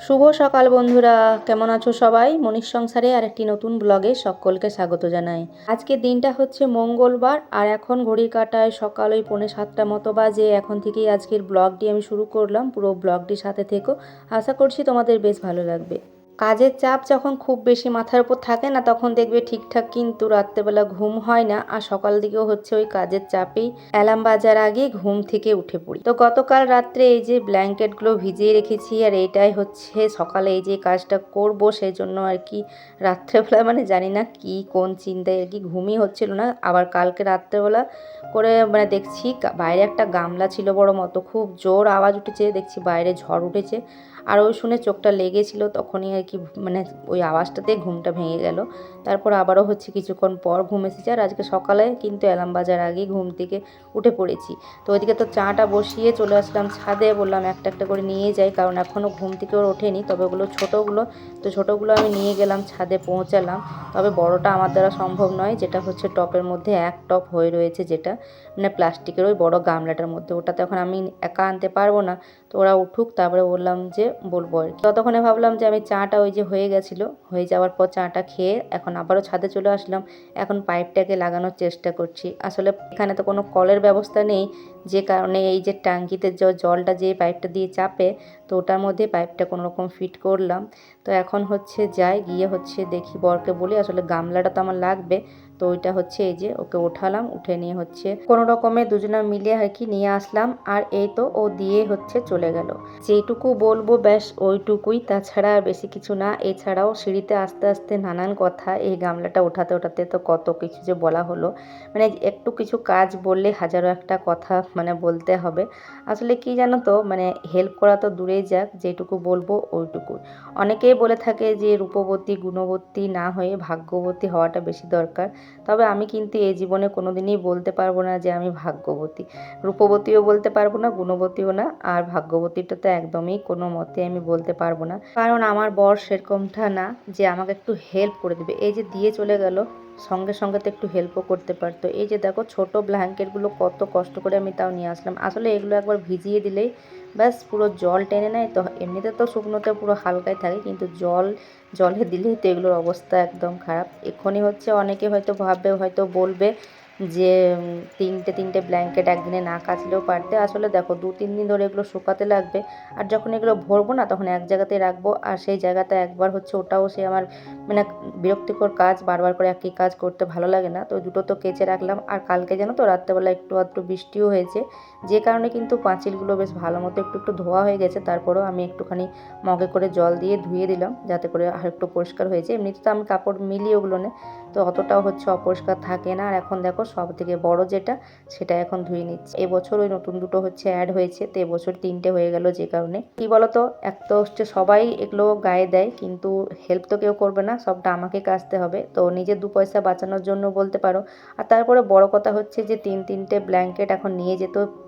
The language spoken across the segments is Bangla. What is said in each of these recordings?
শুভ সকাল বন্ধুরা, কেমন আছো সবাই? মনীষ সংসারে আর একটি নতুন ব্লগে সকলকে স্বাগত জানাই। আজকের দিনটা হচ্ছে মঙ্গলবার আর এখন ঘড়ির কাঁটায় সকাল ওই 6:45 মতো বাজে। এখন থেকেই আজকের ব্লগটি আমি শুরু করলাম। পুরো ব্লগটির সাথে থেকো, আশা করছি তোমাদের বেশ ভালো লাগবে। কাজের চাপ যখন খুব বেশি মাথার উপর থাকে না, তখন দেখবে ঠিকঠাক কিন্তু রাত্রেবেলা ঘুম হয় না। আর সকাল দিকেও হচ্ছে ওই কাজের চাপেই অ্যালার্ম বাজার আগে ঘুম থেকে উঠে পড়ি। তো গতকাল রাত্রে এই যে ব্ল্যাঙ্কেটগুলো ভিজিয়ে রেখেছি, আর এইটাই হচ্ছে সকালে এই যে কাজটা করব সেই জন্য আর কি রাত্রেবেলা মানে জানি না কি কোন চিন্তায় আর কি ঘুমই হচ্ছিল না। আবার কালকে রাত্রেবেলা করে মানে দেখছি বাইরে একটা গামলা ছিল বড় মতো, খুব জোর আওয়াজ উঠেছে, দেখছি বাইরে ঝড় উঠেছে। আর ওই শুনে চোখটা লেগেছিল, তখনই আর কি মানে ওই আওয়াজটাতে ঘুমটা ভেঙে গেল। তারপর আবারও হচ্ছে কিছুক্ষণ পর ঘুম এসেছে। আর আজকে সকালে কিন্তু অ্যালার্ম বাজার আগেই ঘুম থেকে উঠে পড়েছি। তো ওইদিকে তো চাটা বসিয়ে চলে আসলাম ছাদে, বললাম একটা একটা করে নিয়ে যাই, কারণ এখনও ঘুম থেকে ওর ওঠেনি। তবে ওগুলো ছোটোগুলো, তো ছোটোগুলো আমি নিয়ে গেলাম ছাদে, পৌঁছালাম। তবে বড়টা আমার দ্বারা সম্ভব নয়, যেটা হচ্ছে টপের মধ্যে এক টপ হয়ে রয়েছে, যেটা মানে প্লাস্টিকের ওই বড় গামলাটার মধ্যে, ওটা তো এখন আমি একা আনতে পারবো না। তো ওরা উঠুক, তারপরে বললাম যে বলবো আর কি। ততক্ষণে ভাবলাম যে আমি চাটা ওই যে হয়ে গেছিলো, হয়ে যাওয়ার পর চাটা খেয়ে এখন আবারও ছাদে চলে আসলাম। এখন পাইপটাকে লাগানোর চেষ্টা করছি। আসলে এখানে তো কোনো কলের ব্যবস্থা নেই, যে কারণে এই যে ট্যাঙ্কিতে জলটা যে পাইপটা দিয়ে চাপে, তো ওটার মধ্যে পাইপটা কোনো রকম ফিট করলাম। তো এখন হচ্ছে যাই, গিয়ে হচ্ছে দেখি বরকে বলি, আসলে গামলাটা তো আমার লাগবে। তো ওইটা হচ্ছে এই যে ওকে উঠালাম, উঠে নিয়ে হচ্ছে কোনো রকমে দুজনে মিলে আর কি নিয়ে আসলাম। আর এই তো ও দিয়ে হচ্ছে চলে গেল। যেটুকু বলবো ব্যাস ওইটুকুই, তাছাড়া আর বেশি কিছু না। এছাড়াও সিঁড়িতে আস্তে আস্তে নানান কথা, এই গামলাটা ওঠাতে ওঠাতে তো কত কিছু যে বলা হলো। মানে একটু কিছু কাজ বললে হাজারো একটা কথা মানে বলতে হবে। আসলে কি জানো তো, মানে হেল্প করা তো দূরেই যাক, যেটুকু বলবো ওইটুকু। অনেকেই বলে থাকে যে রূপবতী গুণবতী না হয়ে ভাগ্যবতী হওয়াটা বেশি দরকার। তবে আমি কিন্তু এই জীবনে কোনোদিনই বলতে পারবো না যে আমি ভাগ্যবতী। রূপবতীও বলতে পারবো না, গুণবতীও না, আর ভাগ্যবতীটা তো একদমই কোনো মতে আমি বলতে পারবো না। কারণ আমার বর সেরকমটা না যে আমাকে একটু হেল্প করে দেবে। এই যে দিয়ে চলে গেল, সঙ্গে সঙ্গে তো একটু হেল্পও করতে পারতো। এই যে দেখো ছোট ব্ল্যাঙ্কেটগুলো কত কষ্ট করে আমি তাও নিয়ে আসলাম। আসলে এগুলো একবার ভিজিয়ে দিলেই ব্যাস পুরো জল টেনে নেয়। তো এমনিতে তো শুকনোতে পুরো হালকাই থাকে, কিন্তু জলে দিলেই তো এগুলোর অবস্থা একদম খারাপ। এক্ষুনি হচ্ছে অনেকে হয়তো ভাববে, হয়তো বলবে যে তিনটে তিনটে ব্ল্যাঙ্কেট একদিনে না কাচলেও পারতে। আসলে দেখো 2-3 দিন ধরে এগুলো শুকাতে লাগবে। আর যখন এগুলো ভরবো না, তখন এক জায়গাতেই রাখবো, আর সেই জায়গাতে একবার হচ্ছে ওটাও সে আমার মানে বিরক্তিকর কাজ, বারবার করে একই কাজ করতে ভালো লাগে না। তো দুটো তো কেচে রাখলাম। আর কালকে জানো তো রাত্রেবেলা একটু আধটু বৃষ্টিও হয়েছে, যে কারণে কিন্তু পাঁচিলগুলো বেশ ভালো মতো একটু একটু ধোয়া হয়ে গেছে। তারপরেও আমি একটুখানি মগে করে জল দিয়ে ধুয়ে দিলাম, যাতে করে আর একটু পরিষ্কার হয়েছে। এমনিতে তো আমি কাপড় মিলি ওগুলো নে, তো অতটাও হচ্ছে অপরিষ্কার থাকে না। আর এখন দেখো সব থেকে বড় যেটা, সেটা এখন ধুয়ে নিচ্ছি। এবছর ওই নতুন দুটো হচ্ছে অ্যাড হয়েছে, তো এবছর 3টে হয়ে গেল। যে কারণে কি বলতো, এক তো হচ্ছে সবাই এগুলো গায়ে দেয়, কিন্তু হেল্প তো কেউ করবে না, সবটা আমাকে কাচতে হবে। তো নিজের 2 পয়সা বাঁচানোর জন্য বলতে পারো। আর তারপরে বড় কথা হচ্ছে যে 3-3টে ব্ল্যাঙ্কেট এখন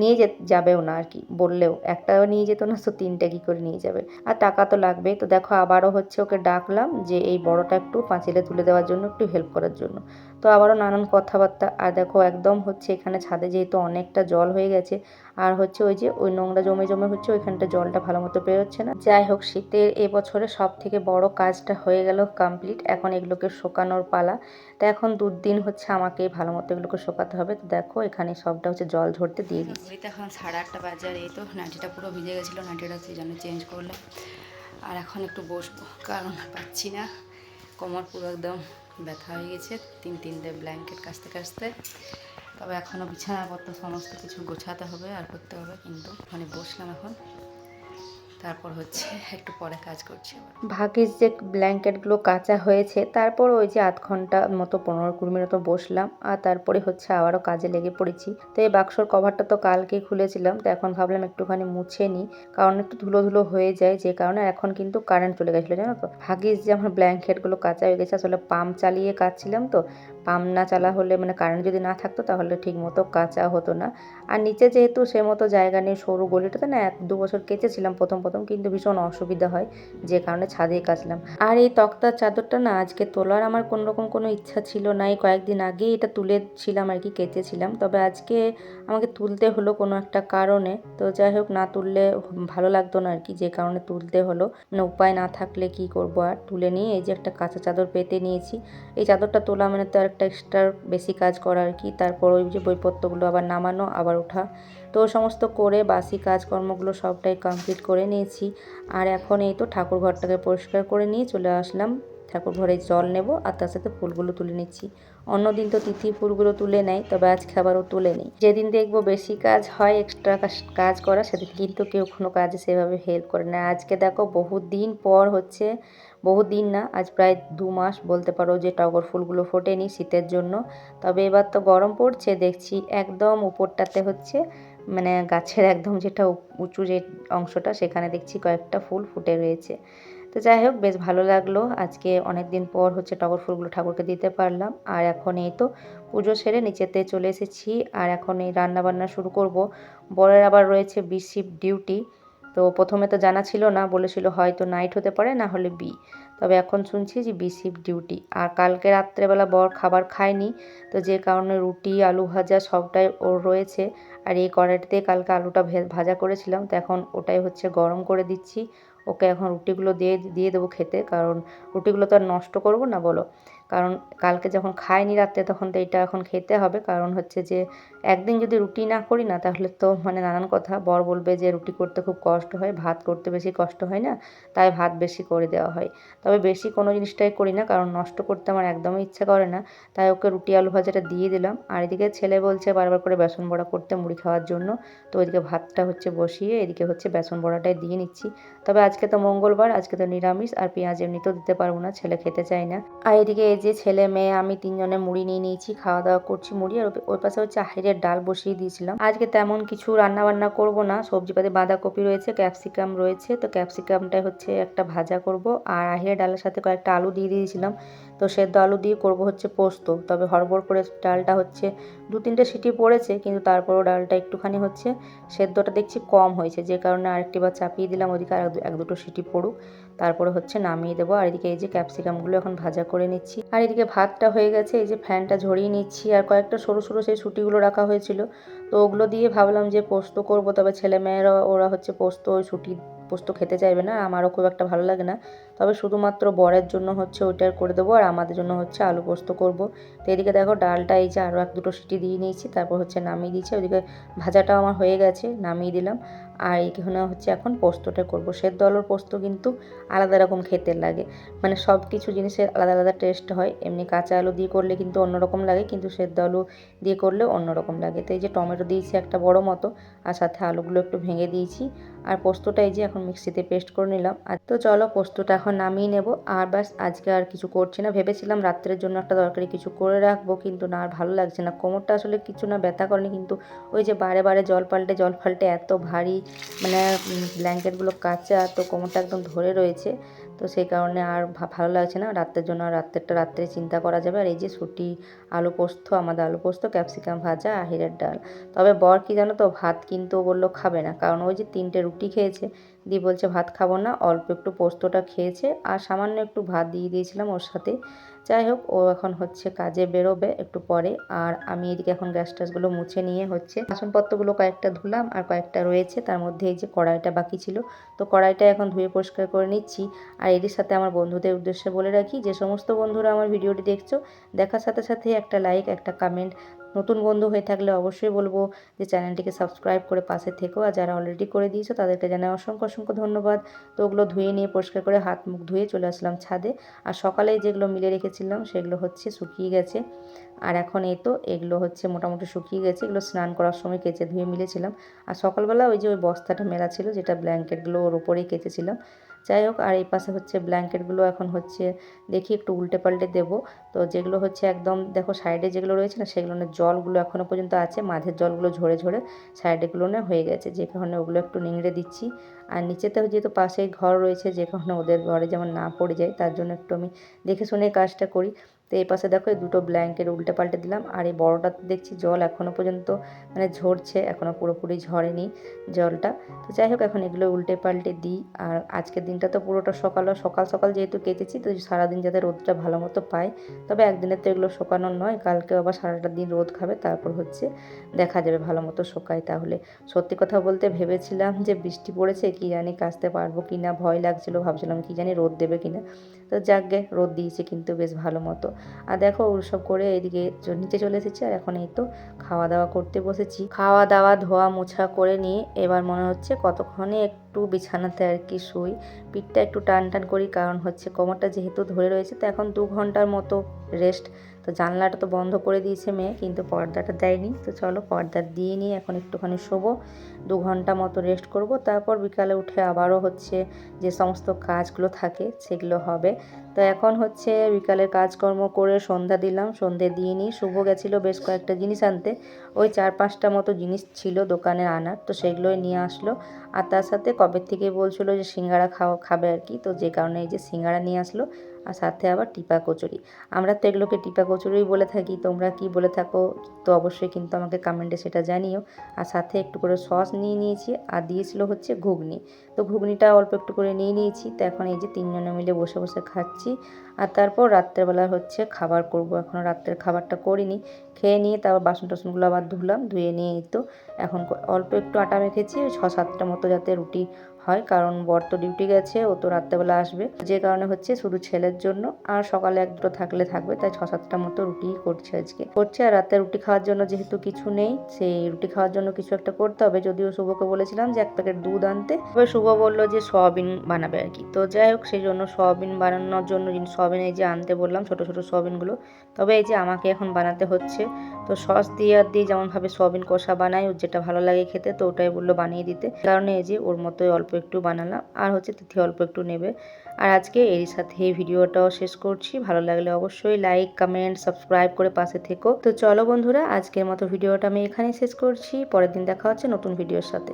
নিয়ে যাবেও না আর কি, বললেও একটাও নিয়ে যেত না, তো 3টে কী করে নিয়ে যাবে। আর টাকা তো লাগবেই। তো দেখো আবারও হচ্ছে ওকে ডাকলাম যে এই বড়টা একটু পাঁচিলে তুলে দেওয়ার জন্য, একটু হেল্প করার জন্য। তো আবারও নানান কথাবার্তা। আর দেখো একদম হচ্ছে এখানে ছাদে যেহেতু অনেকটা জল হয়ে গেছে, আর হচ্ছে ওই যে ওই নোংরা জমে জমে হচ্ছে ওইখানটা জলটা ভালো মতো বেরোচ্ছে না। যাই হোক, শীতের এবছরে সব থেকে বড় কাজটা হয়ে গেল কমপ্লিট। এখন এগুলোকে শোকানোর পালা। তো এখন 2 দিন হচ্ছে আমাকে ভালো মতো এগুলোকে শোকাতে হবে। তো দেখো এখানে সবটা হচ্ছে জল ঝরতে দিয়ে দিচ্ছি। এখন 8:30 বাজে, আর এই তো নাইটিটা পুরো ভিজে গেছিলো, নাইটিটা সেই জন্য চেঞ্জ করলাম। আর এখন একটু বসবো, কারণ পাচ্ছি না, কোমর পুরো একদম ব্যথা হয়ে গেছে 3-3টে ব্ল্যাঙ্কেট কাচতে কাচতে। তবে এখনও বিছানাপত্র সমস্ত কিছু গোছাতে হবে আর করতে হবে, কিন্তু মানে বসলাম এখন, তারপর হচ্ছে একটু পরে কাজ করছি। ভাগ্যিস যে ব্ল্যাঙ্কেটগুলো কাচা হয়েছে। তারপর ওই যে আধ ঘন্টা মতো 15-20 মিনিট বসলাম, আর তারপরে হচ্ছে আবারও কাজে লেগে পড়েছি। তো এই বাক্সর কভারটা তো কালকেই খুলেছিলাম, তো এখন ভাবলাম একটুখানি মুছে নিই, কারণ একটু ধুলো ধুলো হয়ে যায়। যে কারণে এখন কিন্তু কারেন্ট চলে গেছিলো জানো তো। ভাগ্যিস যে আমার ব্ল্যাঙ্কেটগুলো কাচা হয়ে গেছে। আসলে পাম্প চালিয়ে কাচছিলাম, তো পাম্প না চালা হলে মানে কারেন্ট যদি না থাকতো তাহলে ঠিক মতো কাচা হতো না। আর নিচে যেহেতু সে মতো জায়গা নেই, সরু গলিটাতে না 1-2 বছর কেচেছিলাম প্রথম কিন্তু ভীষণ অসুবিধা হয়, যে কারণে ছাদেই কাচলাম। আর এই তক্তার চাদরটা না আজকে তোলার আমার কোনোরকম কোনো ইচ্ছা ছিল না, এই কয়েকদিন আগেই এটা তুলেছিলাম আর কি, কেচেছিলাম। তবে আজকে আমাকে তুলতে হলো কোনো একটা কারণে। তো যাই হোক, না তুললে ভালো লাগতো না আর কি, যে কারণে তুলতে হলো। মানে উপায় না থাকলে কি করব, আর তুলে নিয়ে এই যে একটা কাঁচা চাদর পেতে নিয়েছি। এই চাদরটা তোলা মানে তো আরেকটা এক্সট্রা বেশি কাজ করা আর কি। তারপর ওই যে বইপত্রগুলো আবার নামানো আবার ওঠা, তো সমস্ত করে বাসি কাজকর্মগুলো সবটাই কমপ্লিট করে নিয়েছি। আর এখন এই তো ঠাকুর ঘরটাকে পরিষ্কার করে নিয়ে চলে আসলাম ঠাকুর ঘরে জল নেব, আর তার সাথে ফুলগুলো তুলে নিচ্ছি। অন্যদিন তো তিথি ফুলগুলো তুলে নেয়, তবে আজকে আবারও তুলে নিই। যেদিন দেখবো বেশি কাজ হয়, এক্সট্রা কাজ করা, সেদিন কিন্তু কেউ কোনো কাজে সেভাবে হেল্প করে না। আজকে দেখো বহুত দিন পর হচ্ছে, বহুত দিন না, আজ প্রায় 2 মাস বলতে পারো যে টগর ফুলগুলো ফোটেনি শীতের জন্য। তবে এবার তো গরম পড়ছে, দেখছি একদম উপরটাতে হচ্ছে মানে গাছের একদম যেটা উঁচু যে অংশটা, সেখানে দেখছি কয়েকটা ফুল ফুটে রয়েছে। তো যাই হোক, বেশ ভালো লাগলো। আজকে অনেক দিন পর হচ্ছে টগর ফুলগুলো ঠাকুরকে দিতে পারলাম। আর এখন এই তো পুজো সেরে নিচেতে চলে এসেছি, আর এখন এই রান্না বান্না শুরু করব। বরের আবার রয়েছে বি শিফট ডিউটি। তো প্রথমে তো জানা ছিল না, বলেছিল হয়তো নাইট হতে পারে, না হলে বি। তবে এখন শুনছি যে বি শিফট ডিউটি। আর কালকে রাত্রেবেলা বর খাবার খায়নি, তো যে কারণে রুটি আলু ভাজা সবটাই ওর রয়েছে। আর এই কড়াইটাতে কালকে আলুটা ভাজা করেছিলাম, তো এখন ওটাই হচ্ছে গরম করে দিচ্ছি। ওকে এখন রুটিগুলো দিয়ে দেবো খেতে, কারণ রুটিগুলো তো আর নষ্ট করবো না বলো। কারণ কালকে যখন খাইনি রাত্রে, তখন তো এটা এখন খেতে হবে। কারণ হচ্ছে যে একদিন যদি রুটি না করি না, তাহলে তো মানে নানান কথা, বর বলবে যে রুটি করতে খুব কষ্ট হয়, ভাত করতে বেশি কষ্ট হয় না, তাই ভাত বেশি করে দেওয়া হয়। তবে বেশি কোনো জিনিসটাই করি না, কারণ নষ্ট করতে আমার একদমই ইচ্ছা করে না। তাই ওকে রুটি আলু ভাজাটা দিয়ে দিলাম। আর এদিকে ছেলে বলছে বারবার করে বেসন বড়া করতে মুড়ি খাওয়ার জন্য, তো ওইদিকে ভাতটা হচ্ছে বসিয়ে এদিকে হচ্ছে বেসন বড়াটাই দিয়ে নিচ্ছি। তবে আজকে তো মঙ্গলবার, আজকে তো নিরামিষ, আর পেঁয়াজ এমনিতেও দিতে পারবো না, ছেলে খেতে চায় না। আর এদিকে এই যে ছেলে মেয়ে আমি 3 জনে মুড়ি নিয়ে নিয়েছি, খাওয়া দাওয়া করছি মুড়ি। আর ওই পাশে হচ্ছে আহিরের ডাল বসিয়ে দিয়েছিলাম। আজকে তেমন কিছু রান্না বান্না করব না, সবজিপাতি বাঁধাকপি রয়েছে, ক্যাপসিকাম রয়েছে, তো ক্যাপসিকামটাই হচ্ছে একটা ভাজা করব। আর আহিরের ডালের সাথে কয়েকটা আলু দিয়ে দিয়েছিলাম, তো সেদ্ধ আলু দিয়ে করব হচ্ছে পোস্ত। তবে হড়বড় করে ডালটা হচ্ছে 2-3টে সিটি পড়েছে, কিন্তু তারপরও ডালটা একটুখানি হচ্ছে সেদ্ধটা দেখছি কম হয়েছে, যে কারণে আরেকটিবার চাপিয়ে দিলাম, ওদিকে আর 1-2টো সিটি পড়ুক, তারপরে হচ্ছে নামিয়ে দেবো। আর এদিকে এই যে ক্যাপসিকামগুলো এখন ভাজা করে নিচ্ছি। আর এদিকে ভাতটা হয়ে গেছে, এই যে ফ্যানটা ঝরিয়ে নিচ্ছি। আর কয়েকটা সরু সরু সেই ছুটিগুলো রাখা হয়েছিল, তো ওগুলো দিয়ে ভাবলাম যে পোস্ত করব। তবে ছেলেমেয়েরা ওরা হচ্ছে পোস্ত, ওই ছুটি পোস্ত খেতে চাইবে না, আমারও খুব একটা ভালো লাগে না। তবে শুধুমাত্র বরের জন্য হচ্ছে ওইটার করে দেবো, আর আমাদের জন্য হচ্ছে আলু পোস্ত করব। তো এদিকে দেখো ডালটা এই যে আরও 1-2টো সিটি দিয়ে নিয়েছি, তারপর হচ্ছে নামিয়ে দিয়েছি। ওইদিকে ভাজাটাও আমার হয়ে গেছে, নামিয়ে দিলাম। আর এখানে হচ্ছে এখন পোস্তটা করব। সেদ্ধ আলুর পোস্ত কিন্তু আলাদা রকম খেতে লাগে, মানে সব কিছু জিনিসের আলাদা আলাদা টেস্ট হয়। এমনি কাঁচা আলু দিয়ে করলে কিন্তু অন্যরকম লাগে, কিন্তু সেদ্ধ আলু দিয়ে করলেও অন্যরকম লাগে। তো এই যে টমেটো দিয়েছি একটা বড় মতো, আর সাথে আলুগুলো একটু ভেঙে দিয়েছি। আর পোস্তটা এই যে এখন মিক্সিতে পেস্ট করে নিলাম। আর তো চলো পোস্তটা এখন নামিয়ে নেব। আর ব্যাস, আজকে আর কিছু করছি না। ভেবেছিলাম রাত্রের জন্য একটা তরকারি কিছু করে রাখবো, কিন্তু না, আর ভালো লাগছে না। কোমরটা আসলে কিছু না ব্যথা করেনি, কিন্তু ওই যে বারে বারে জল পাল্টে এত ভারী, মানে ব্ল্যাঙ্কেটগুলো কাঁচা, তো কোমরটা একদম ধরে রয়েছে। তো সেই কারণে আর ভালো লাগছে না রাত্রের জন্য। আর রাত্রেরটা রাত্রে চিন্তা করা যাবে। আর এই যে ছুটি আলু পোস্ত, আমাদের আলু পোস্ত, ক্যাপসিকাম ভাজা, আহিরের ডাল। তবে বর কি জানো তো, ভাত কিন্তু বললো খাবে না, কারণ ওই যে 3টে রুটি খেয়েছে, দিয়ে বলছে ভাত খাবো না, অল্প একটু পোস্তটা খেয়েছে, আর সামান্য একটু ভাত দিয়ে দিয়েছিলাম ওর সাথে। যাই হোক, ও এখন হচ্ছে কাজে বেরোবে একটু পরে। আর আমি এদিকে এখন গ্যাস ট্যাসগুলো মুছে নিয়ে হচ্ছে বাসনপত্রগুলো কয়েকটা ধুলাম, আর কয়েকটা রয়েছে, তার মধ্যে এই যে কড়াইটা বাকি ছিল, তো কড়াইটা এখন ধুয়ে পরিষ্কার করে নিচ্ছি। আর এর সাথে আমার বন্ধুদের উদ্দেশ্যে বলে রাখি, যে সমস্ত বন্ধুরা আমার ভিডিওটি দেখছো, দেখার সাথে সাথে একটা লাইক, একটা কমেন্ট। নতুন বন্ধু হয়ে থাকলে অবশ্যই বলবো যে চ্যানেলটিকে সাবস্ক্রাইব করে পাশে থেকো। আর যারা অলরেডি করে দিয়েছো তাদেরকে জানাই অসংখ্য অসংখ্য ধন্যবাদ। তো ওগুলো ধুয়ে নিয়ে পরিষ্কার করে হাত মুখ ধুয়ে চলে আসলাম ছাদে। আর সকালে যেগুলো মিলে রেখেছিলাম সেগুলো হচ্ছে শুকিয়ে গেছে। আর এখন এই তো এগুলো হচ্ছে মোটামুটি শুকিয়ে গেছে, এগুলো স্নান করার সময় কেচে ধুয়ে মিলেছিলাম। আর সকালবেলা ওই যে ওই বস্তাটা মেলা ছিল, যেটা ব্ল্যাঙ্কেটগুলো ওর উপরেই কেচেছিলাম। যাই হোক, আর এই পাশে হচ্ছে ব্ল্যাঙ্কেটগুলো এখন হচ্ছে দেখি একটু উল্টে পাল্টে দেবো। তো যেগুলো হচ্ছে একদম দেখো সাইডে যেগুলো রয়েছে না, সেগুলো জলগুলো এখনও পর্যন্ত আছে, মাঝের জলগুলো ঝরে ঝরে সাইডেগুলো হয়ে গেছে, যে কারণে ওগুলো একটু নিংড়ে দিচ্ছি। আর নিচেতেও যেহেতু পাশেই ঘর রয়েছে, যে কারণে ওদের ঘরে যেমন না পড়ে যায়, তার জন্য একটু আমি দেখে শুনে কাজটা করি। তো এই পাশে দেখো এই দুটো ব্ল্যাঙ্কেট উল্টে পাল্টে দিলাম। আর এই বড়টাতে দেখছি জল এখনও পর্যন্ত মানে ঝরছে, এখনও পুরোপুরি ঝরেনি জলটা। তো যাই হোক এখন এগুলো উল্টে পাল্টে দিই। আর আজকের দিনটা তো পুরোটা সকাল সকাল যেহেতু কেটেছি, তো সারাদিন যাতে রোদটা ভালো মতো পায়। তবে একদিনের তো এগুলো শুকানোর নয়, কালকে আবার সারাটা দিন রোদ খাবে, তারপর হচ্ছে দেখা যাবে ভালো মতো শুকায়। তাহলে সত্যি কথা বলতে ভেবেছিলাম যে বৃষ্টি পড়েছে, কি জানি কাচতে পারবো কি না, ভয় লাগছিলো, ভাবছিলাম কি জানি রোদ দেবে কিনা। তো যাকগে রোদ দিয়েছে কিন্তু বেশ ভালো মতো। আর দেখো ওসব করে এদিকে নিচে চলে এসেছি। আর এখন এই তো খাওয়া দাওয়া করতে বসেছি। খাওয়া দাওয়া ধোয়া মোছা করে নিয়ে এবার মনে হচ্ছে কতক্ষণে একটু বিছানাতে আর কি শুই, পিঠটা একটু টান টান করি, কারণ হচ্ছে কোমরটা যেহেতু ধরে রয়েছে। তো এখন 2 ঘন্টার মতো রেস্ট। তো জানলাটা তো বন্ধ করে দিয়েছে মেয়ে, কিন্তু পর্দাটা দেয়নি। তো চলো পর্দা দিয়ে নিয়ে এখন একটুখানি শোবো, 2 ঘন্টা মতো রেস্ট করব। তারপর বিকালে উঠে আবারও হচ্ছে যে সমস্ত কাজগুলো থাকে সেগুলো হবে। তো এখন হচ্ছে বিকালের কাজকর্ম করে সন্ধ্যা দিলাম, সন্ধ্যে দিয়ে নিই। শুভ গেছিলো বেশ কয়েকটা জিনিস আনতে, ওই 4-5টা মতো জিনিস ছিল দোকানে আনার, তো সেগুলোই নিয়ে আসলো। আর তার সাথে কবে থেকে বলছিলো যে সিঙ্গারা খাবে আর কি, তো যে কারণে এই যে সিঙ্গারা নিয়ে আসলো। আর সাথে আবার টিপা কচুরি। আমরা তো এগুলোকে টিপা কচুরিই বলে থাকি, তোমরা কি বলে থাকো তো অবশ্যই কিন্তু আমাকে কমেন্টে সেটা জানিও। আর সাথে একটু করে সস নিয়ে নিয়েছি, আর দিয়েছিল হচ্ছে ঘুগনি। তো ঘুগনিটা অল্প একটু করে নিয়ে নিয়েছি। তো এখন এই যে 3 জনে মিলে বসে বসে খাচ্ছি। আর তারপর রাত্রেবেলা হচ্ছে খাবার করব। এখনও রাত্রের খাবারটা করিনি, খেয়ে নিয়ে তারপর বাসন টাসনগুলো আবার ধুলাম, ধুয়ে নিয়ে এই তো এখন অল্প একটু আটা মেখেছি, 6-7টা মতো যাতে রুটি হয়, কারণ বর তো ডিউটি গেছে, ও তো রাত্রেবেলা আসবে, যে কারণে হচ্ছে শুধু ছেলের জন্য। আর সকালে 1-2 থাকলে থাকবে, তাই 6-7টা মতো রুটি করছে আজকে। আর রাতে রুটি খাওয়ার জন্য যেহেতু কিছু নেই, সেই রুটি খাওয়ার জন্য কিছু একটা করতে হবে। যদিও শুভকে বলেছিলাম যে 1 প্যাকেট দুধ আনতে, তবে শুভ বললো যে সয়াবিন বানাবে আর কি। তো যাই হোক সেই জন্য সয়াবিন বানানোর জন্য সয়াবিন এই যে আনতে বললাম, ছোটো ছোটো সয়াবিনগুলো। তবে এই যে আমাকে এখন বানাতে হচ্ছে। তো সস দিয়ে আর দিয়ে যেমনভাবে সয়াবিন কষা বানাই, ওর যেটা ভালো লাগে খেতে, তো ওটাই বললো বানিয়ে দিতে। কারণে এই যে ওর মতোই অল্প একটু বানালাম, আর হচ্ছে তিথি অল্প একটু নেবে। আর আজকে এর সাথে এই ভিডিওটাও শেষ করছি। ভালো লাগলে অবশ্যই লাইক, কমেন্ট, সাবস্ক্রাইব করে পাশে থেকো। তো চলো বন্ধুরা, আজকের মতো ভিডিওটা আমি এখানেই শেষ করছি। পরের দিন দেখা হচ্ছে নতুন ভিডিওর সাথে।